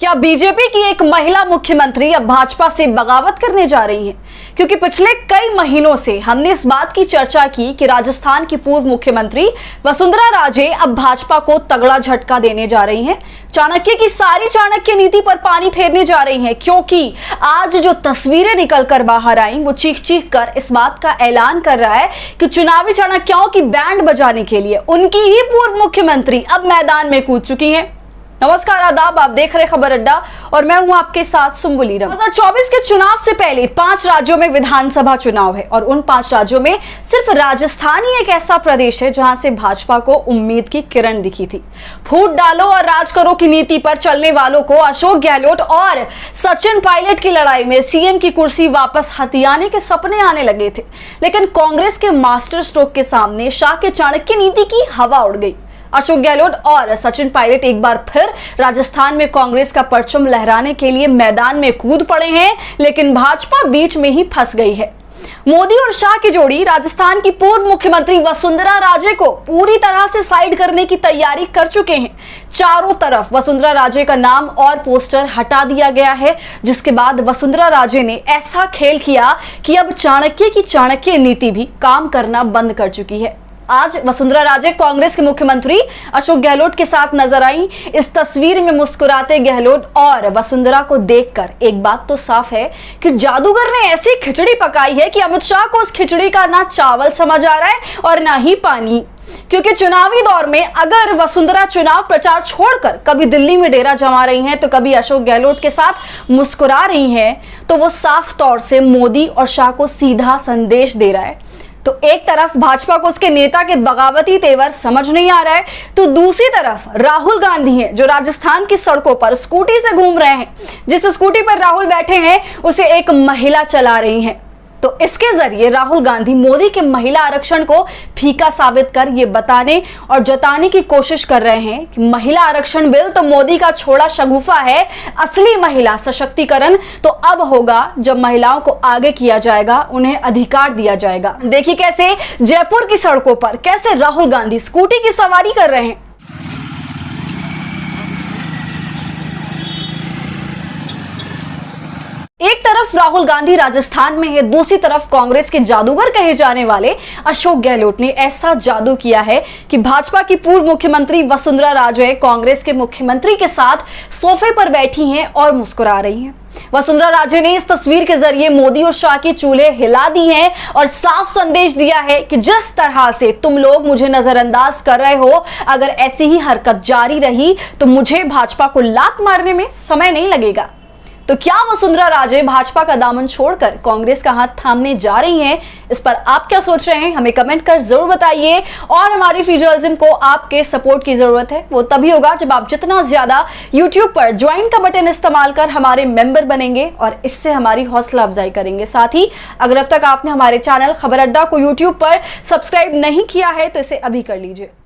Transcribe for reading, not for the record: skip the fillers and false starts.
क्या बीजेपी की एक महिला मुख्यमंत्री अब भाजपा से बगावत करने जा रही है? क्योंकि पिछले कई महीनों से हमने इस बात की चर्चा की कि राजस्थान की पूर्व मुख्यमंत्री वसुंधरा राजे अब भाजपा को तगड़ा झटका देने जा रही हैं। चाणक्य की सारी चाणक्य नीति पर पानी फेरने जा रही हैं, क्योंकि आज जो तस्वीरें निकलकर बाहर आई वो चीख चीख कर इस बात का ऐलान कर रहा है कि चुनावी चाणक्यों की बैंड बजाने के लिए उनकी ही पूर्व मुख्यमंत्री अब मैदान में कूद चुकी हैं। नमस्कार, आदाब, आप देख रहे खबर अड्डा और मैं हूं आपके साथ सुम्बुली। 2024 के चुनाव से पहले 5 राज्यों में विधानसभा चुनाव है और उन 5 राज्यों में सिर्फ राजस्थान ही एक ऐसा प्रदेश है जहां से भाजपा को उम्मीद की किरण दिखी थी। फूट डालो और राज करो की नीति पर चलने वालों को अशोक गहलोत और सचिन पायलट की लड़ाई में सीएम की कुर्सी वापस हथियाने के सपने आने लगे थे, लेकिन कांग्रेस के मास्टर स्ट्रोक के सामने शाह के चाणक्य नीति की हवा उड़ गई। अशोक गहलोत और सचिन पायलट एक बार फिर राजस्थान में कांग्रेस का परचम लहराने के लिए मैदान में कूद पड़े हैं, लेकिन भाजपा बीच में ही फंस गई है। मोदी और शाह की जोड़ी राजस्थान की पूर्व मुख्यमंत्री वसुंधरा राजे को पूरी तरह से साइड करने की तैयारी कर चुके हैं। चारों तरफ वसुंधरा राजे का नाम और पोस्टर हटा दिया गया है, जिसके बाद वसुंधरा राजे ने ऐसा खेल किया कि अब चाणक्य की चाणक्य नीति भी काम करना बंद कर चुकी है। आज वसुंधरा राजे कांग्रेस के मुख्यमंत्री अशोक गहलोत के साथ नजर आई। इस तस्वीर में मुस्कुराते गहलोत और वसुंधरा को देखकर एक बात तो साफ है कि जादूगर ने ऐसी खिचड़ी पकाई है कि अमित शाह को उस खिचड़ी का ना चावल समझ आ रहा है और ना ही पानी। क्योंकि चुनावी दौर में अगर वसुंधरा चुनाव प्रचार छोड़कर कभी दिल्ली में डेरा जमा रही हैं तो कभी अशोक गहलोत के साथ मुस्कुरा रही हैं, तो वो साफ तौर से मोदी और शाह को सीधा संदेश दे रहा है। तो एक तरफ भाजपा को उसके नेता के बगावती तेवर समझ नहीं आ रहा है, तो दूसरी तरफ राहुल गांधी हैं जो राजस्थान की सड़कों पर स्कूटी से घूम रहे हैं। जिस स्कूटी पर राहुल बैठे हैं उसे एक महिला चला रही हैं। तो इसके जरिए राहुल गांधी मोदी के महिला आरक्षण को फीका साबित कर ये बताने और जताने की कोशिश कर रहे हैं कि महिला आरक्षण बिल तो मोदी का छोड़ा शगुफा है। असली महिला सशक्तिकरण तो अब होगा जब महिलाओं को आगे किया जाएगा, उन्हें अधिकार दिया जाएगा। देखिए कैसे जयपुर की सड़कों पर कैसे राहुल गांधी स्कूटी की सवारी कर रहे हैं। एक तरफ राहुल गांधी राजस्थान में है, दूसरी तरफ कांग्रेस के जादूगर कहे जाने वाले अशोक गहलोत ने ऐसा जादू किया है कि भाजपा की पूर्व मुख्यमंत्री वसुंधरा राजे कांग्रेस के मुख्यमंत्री के साथ सोफे पर बैठी हैं और मुस्कुरा रही हैं। वसुंधरा राजे ने इस तस्वीर के जरिए मोदी और शाह की चूल्हे हिला दी हैं और साफ संदेश दिया है कि जिस तरह से तुम लोग मुझे नजरअंदाज कर रहे हो, अगर ऐसी ही हरकत जारी रही तो मुझे भाजपा को लात मारने में समय नहीं लगेगा। तो क्या वसुंधरा राजे भाजपा का दामन छोड़कर कांग्रेस का हाथ थामने जा रही हैं? इस पर आप क्या सोच रहे हैं, हमें कमेंट कर जरूर बताइए। और हमारी फ्री जर्नलिज्म को आपके सपोर्ट की जरूरत है, वो तभी होगा जब आप जितना ज्यादा YouTube पर ज्वाइन का बटन इस्तेमाल कर हमारे मेंबर बनेंगे और इससे हमारी हौसला अफजाई करेंगे। साथ ही अगर अब तक आपने हमारे चैनल खबर अड्डा को YouTube पर सब्सक्राइब नहीं किया है तो इसे अभी कर लीजिए।